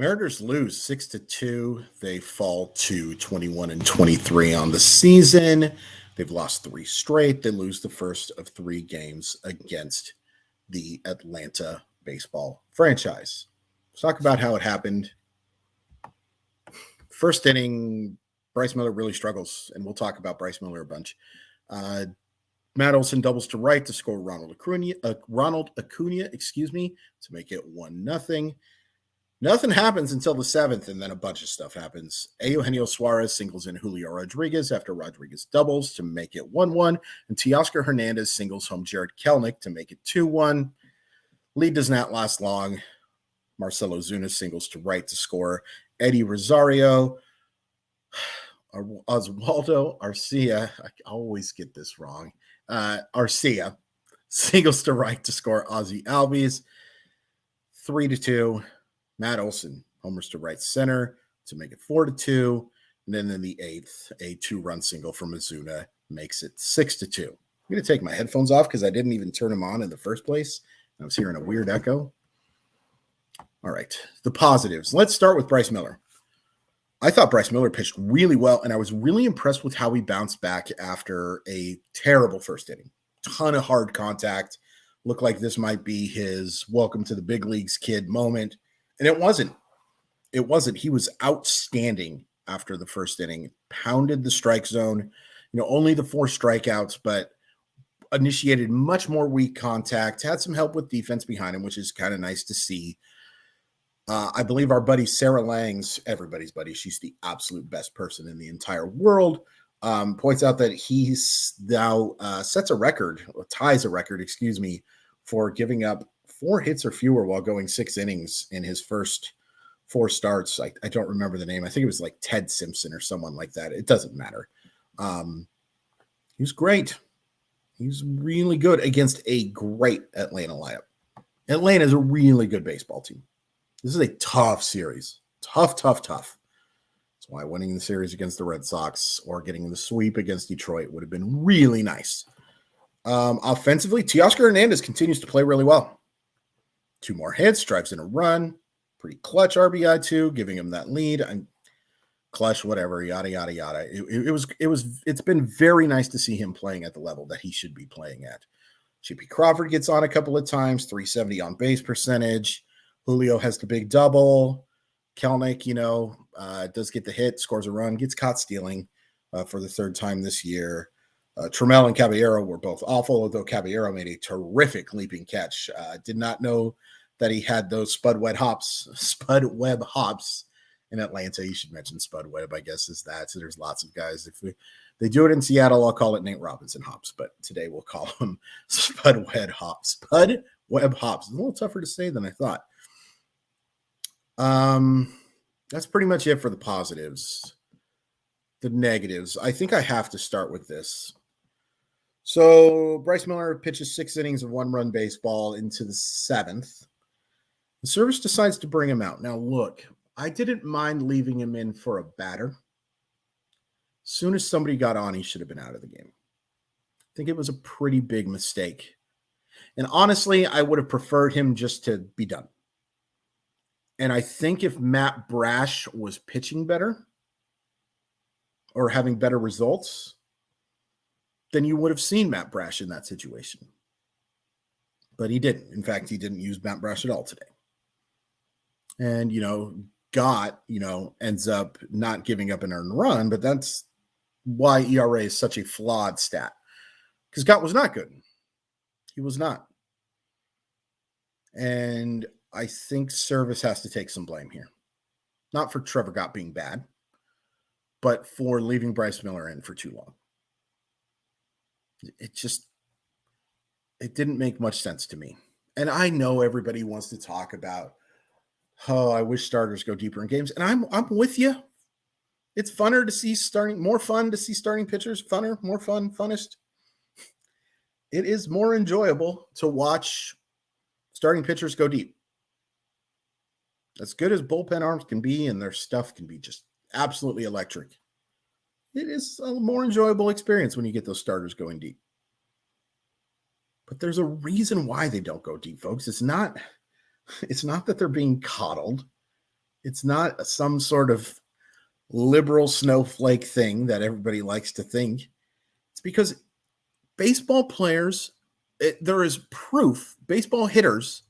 Mariners lose 6-2. They fall to 21-23 on the season. They've lost three straight. They lose the first of three games against the Atlanta baseball franchise. Let's talk about how it happened. First inning, Bryce Miller really struggles, and we'll talk about Bryce Miller a bunch. Matt Olson doubles to right to score Ronald Acuna, to make it 1-0. Nothing happens until the seventh, and then a bunch of stuff happens. Eugenio Suarez singles in Julio Rodriguez after Rodriguez doubles to make it 1-1, and Teoscar Hernandez singles home Jared Kelenic to make it 2-1. Lead does not last long. Marcelo Zuna singles to right to score. Eddie Rosario, Oswaldo Arcia, I always get this wrong. Arcia singles to right to score Ozzy Albies. 3-2. Matt Olson homers to right center to make it 4-2. And then in the eighth, a 2-run single from Ozuna makes it 6-2. I'm going to take my headphones off because I didn't even turn them on in the first place. I was hearing a weird echo. All right, the positives. Let's start with Bryce Miller. I thought Bryce Miller pitched really well, and I was really impressed with how he bounced back after a terrible first inning. Ton of hard contact. Looked like this might be his welcome to the big leagues kid moment. And it wasn't. It wasn't. He was outstanding after the first inning. Pounded the strike zone. Only the 4 strikeouts, but initiated much more weak contact. Had some help with defense behind him, which is kind of nice to see. I believe our buddy Sarah Langs, everybody's buddy, she's the absolute best person in the entire world, points out that he's now ties a record, for giving up 4 hits or fewer while going 6 innings in his first 4 starts. I don't remember the name. I think it was like Ted Simpson or someone like that. It doesn't matter. He was great. He was really good against a great Atlanta lineup. Atlanta is a really good baseball team. This is a tough series. Tough. That's why winning the series against the Red Sox or getting the sweep against Detroit would have been really nice. Offensively, Teoscar Hernandez continues to play really well. 2 more hits, drives in a run. Pretty clutch RBI too, giving him that lead. Clutch, whatever, yada, yada, yada. It's been very nice to see him playing at the level that he should be playing at. Chippy Crawford gets on a couple of times, 370 on base percentage. Julio has the big double. Kelenic, does get the hit, scores a run, gets caught stealing for the 3rd time this year. Trammell and Caballero were both awful, although Caballero made a terrific leaping catch. Did not know that he had those spud web hops in Atlanta. You should mention spud web, I guess, is that. So there's lots of guys. If they do it in Seattle, I'll call it Nate Robinson hops, but today we'll call them spud web hops. Spud web hops. It's a little tougher to say than I thought. That's pretty much it for the positives. The negatives. I think I have to start with this. So Bryce Miller pitches 6 innings of 1-run baseball into the 7th. The service decides to bring him out. Now, look, I didn't mind leaving him in for a batter. As soon as somebody got on, he should have been out of the game. I think it was a pretty big mistake. And honestly, I would have preferred him just to be done. And I think if Matt Brash was pitching better or having better results, then you would have seen Matt Brash in that situation. But he didn't. In fact, he didn't use Matt Brash at all today. And, Gott, ends up not giving up an earned run, but that's why ERA is such a flawed stat. Because Gott was not good. He was not. And I think service has to take some blame here. Not for Trevor Gott being bad, but for leaving Bryce Miller in for too long. It didn't make much sense to me. And I know everybody wants to talk about, I wish starters go deeper in games. And I'm with you. It's funner to see more fun to see starting pitchers. Funner, more fun, funnest. It is more enjoyable to watch starting pitchers go deep. As good as bullpen arms can be, and their stuff can be just absolutely electric, it is a more enjoyable experience when you get those starters going deep. But there's a reason why they don't go deep, folks. It's not that they're being coddled. It's not some sort of liberal snowflake thing that everybody likes to think. It's because baseball players, there is proof, baseball hitters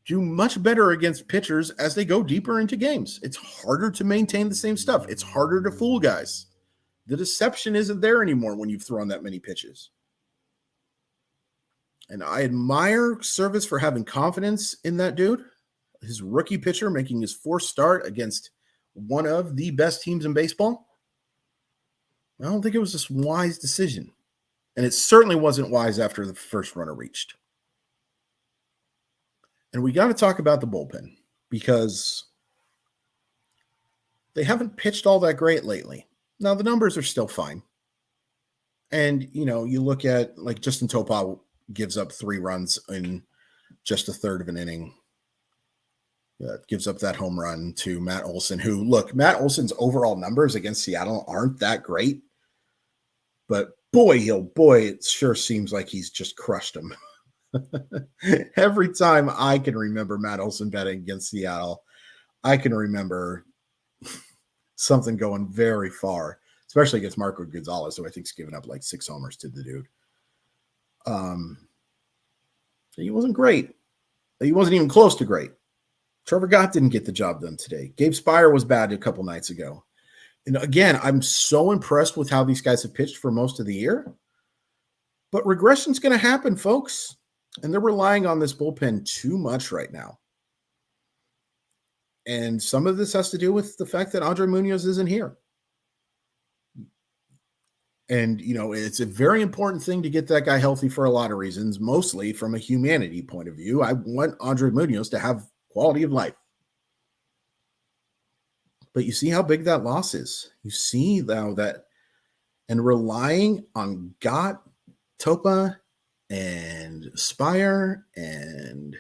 do much better against pitchers as they go deeper into games. It's harder to maintain the same stuff. It's harder to fool guys. The deception isn't there anymore when you've thrown that many pitches. And I admire Service for having confidence in that dude. His rookie pitcher making his fourth start against one of the best teams in baseball. I don't think it was this wise decision. And it certainly wasn't wise after the first runner reached. And we got to talk about the bullpen because they haven't pitched all that great lately. Now, the numbers are still fine. And, you look at like Justin Topa gives up 3 runs in just a third of an inning. Gives up that home run to Matt Olson, who, look, Matt Olson's overall numbers against Seattle aren't that great. But boy, it sure seems like he's just crushed him. Every time I can remember Matt Olson betting against Seattle, I can remember something going very far, especially against Marco Gonzalez, who I think's given up like 6 homers to the dude. He wasn't great. He wasn't even close to great. Trevor Gott didn't get the job done today. Gabe Spire was bad a couple nights ago. And again, I'm so impressed with how these guys have pitched for most of the year. But regression's going to happen, folks. And they're relying on this bullpen too much right now. And some of this has to do with the fact that Andre Munoz isn't here. And, it's a very important thing to get that guy healthy for a lot of reasons, mostly from a humanity point of view. I want Andre Munoz to have quality of life. But you see how big that loss is. You see now that, and relying on Gott, Topa, and Spire, and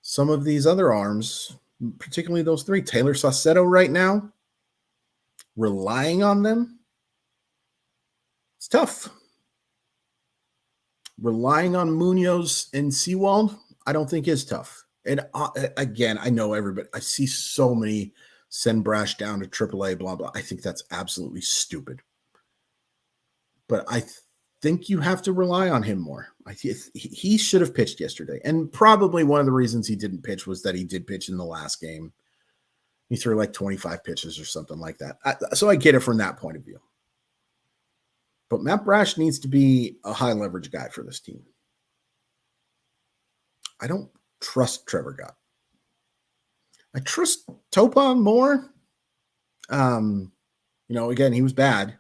some of these other arms, particularly those 3, Taylor Saucedo right now, relying on them, it's tough. Relying on Munoz and Sewald, I don't think is tough. And again, I know everybody, I see so many send Brash down to AAA, blah, blah. I think that's absolutely stupid. But I think you have to rely on him more. He should have pitched yesterday. And probably one of the reasons he didn't pitch was that he did pitch in the last game. He threw like 25 pitches or something like that. So I get it from that point of view. But Matt Brash needs to be a high leverage guy for this team. I don't trust Trevor Gott. I trust Topa more. Again, he was bad.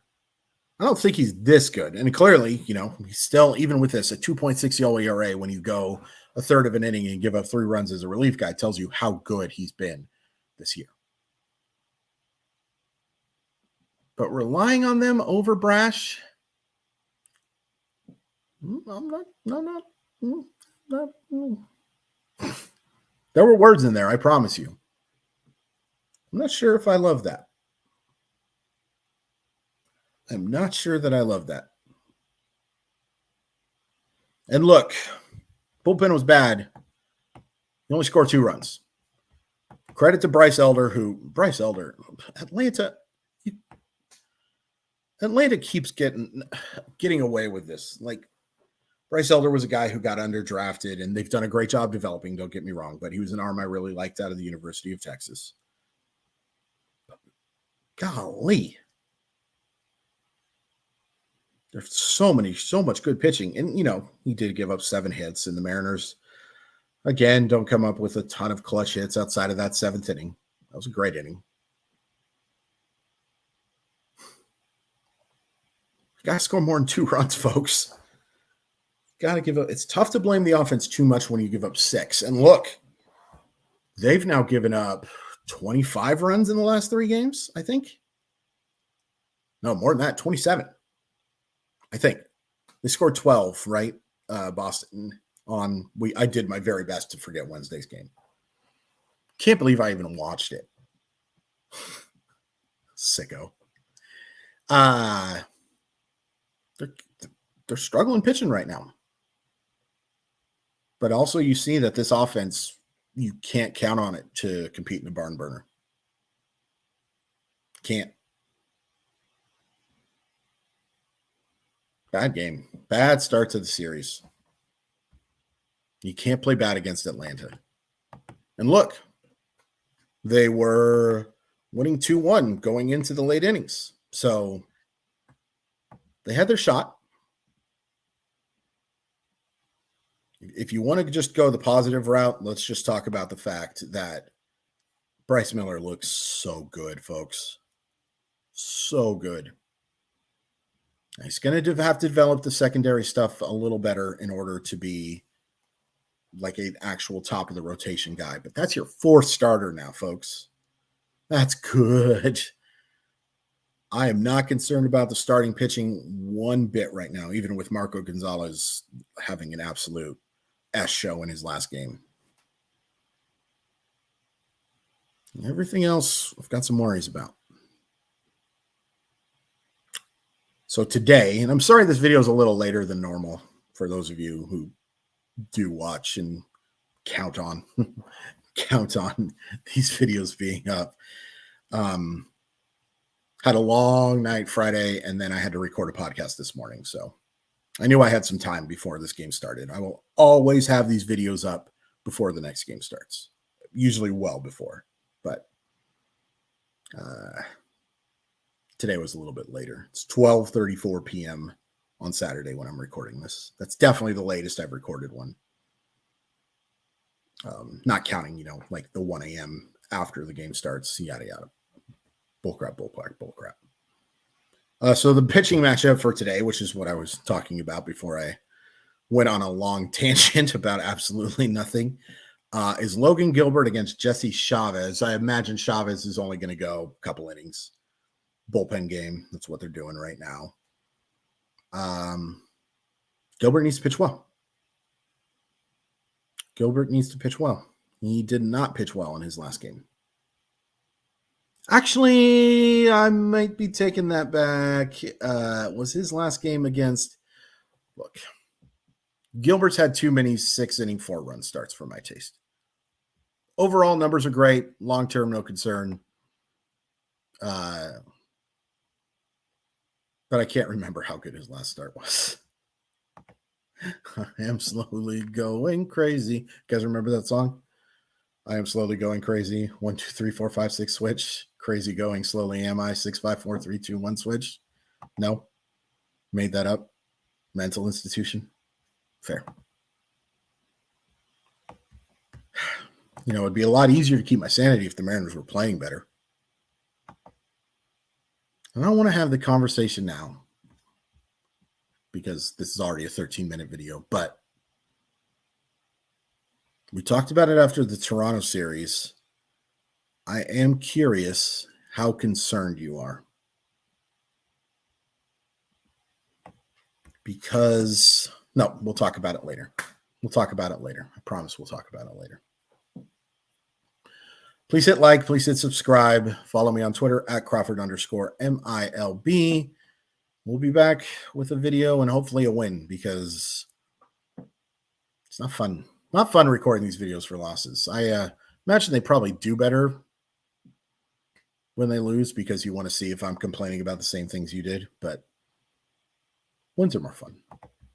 I don't think he's this good. And clearly, he's still, even with this, a 2.60 ERA when you go a third of an inning and give up 3 runs as a relief guy tells you how good he's been this year. But relying on them over Brash, there were words in there, I promise you. I'm not sure if I love that. I'm not sure that I love that. And look, bullpen was bad. He only scored 2 runs. Credit to Bryce Elder, Atlanta keeps getting away with this. Like, Bryce Elder was a guy who got underdrafted, and they've done a great job developing, don't get me wrong, but he was an arm I really liked out of the University of Texas. Golly. There's so much good pitching. And, he did give up 7 hits, and the Mariners, again, don't come up with a ton of clutch hits outside of that 7th inning. That was a great inning. Got to score more than 2 runs, folks. Got to give up. It's tough to blame the offense too much when you give up 6. And look, they've now given up 25 runs in the last 3 games, I think. No, more than that, 27. I think. They scored 12, right? Boston I did my very best to forget Wednesday's game. Can't believe I even watched it. Sicko. They're struggling pitching right now. But also you see that this offense you can't count on it to compete in a barn burner. Can't. Bad game. Bad start to the series. You can't play bad against Atlanta. And look, they were winning 2-1 going into the late innings. So they had their shot. If you want to just go the positive route, let's just talk about the fact that Bryce Miller looks so good, folks. So good. He's going to have to develop the secondary stuff a little better in order to be like an actual top of the rotation guy. But that's your fourth starter now, folks. That's good. I am not concerned about the starting pitching one bit right now, even with Marco Gonzalez having an absolute S show in his last game. Everything else, I've got some worries about. So today, and I'm sorry this video is a little later than normal for those of you who do watch and count on these videos being up. Had a long night Friday, and then I had to record a podcast this morning. So I knew I had some time before this game started. I will always have these videos up before the next game starts, usually well before, but today was a little bit later. It's 12:34 p.m. on Saturday when I'm recording this. That's definitely the latest I've recorded one. Not counting, like the 1 a.m. after the game starts, yada, yada. Bullcrap. So the pitching matchup for today, which is what I was talking about before I went on a long tangent about absolutely nothing, is Logan Gilbert against Jesse Chavez. I imagine Chavez is only going to go a couple innings. Bullpen game. That's what they're doing right now. Gilbert needs to pitch well. He did not pitch well in his last game. Actually, I might be taking that back. Was his last game against... Look, Gilbert's had too many 6-inning 4-run starts for my taste. Overall, numbers are great. Long-term, no concern. But I can't remember how good his last start was. I am slowly going crazy. You guys remember that song? I am slowly going crazy. 1, 2, 3, 4, 5, 6 switch. Crazy going slowly am I. 6, 5, 4, 3, 2, 1 switch. No. Made that up. Mental institution. Fair. It'd be a lot easier to keep my sanity if the Mariners were playing better. And I don't want to have the conversation now because this is already a 13-minute video, but we talked about it after the Toronto series. I am curious how concerned you are. Because, no, we'll talk about it later. I promise we'll talk about it later. Please hit like, please hit subscribe. Follow me on Twitter at Crawford_MILB. We'll be back with a video and hopefully a win because it's not fun. Not fun recording these videos for losses. I imagine they probably do better when they lose because you want to see if I'm complaining about the same things you did, but wins are more fun.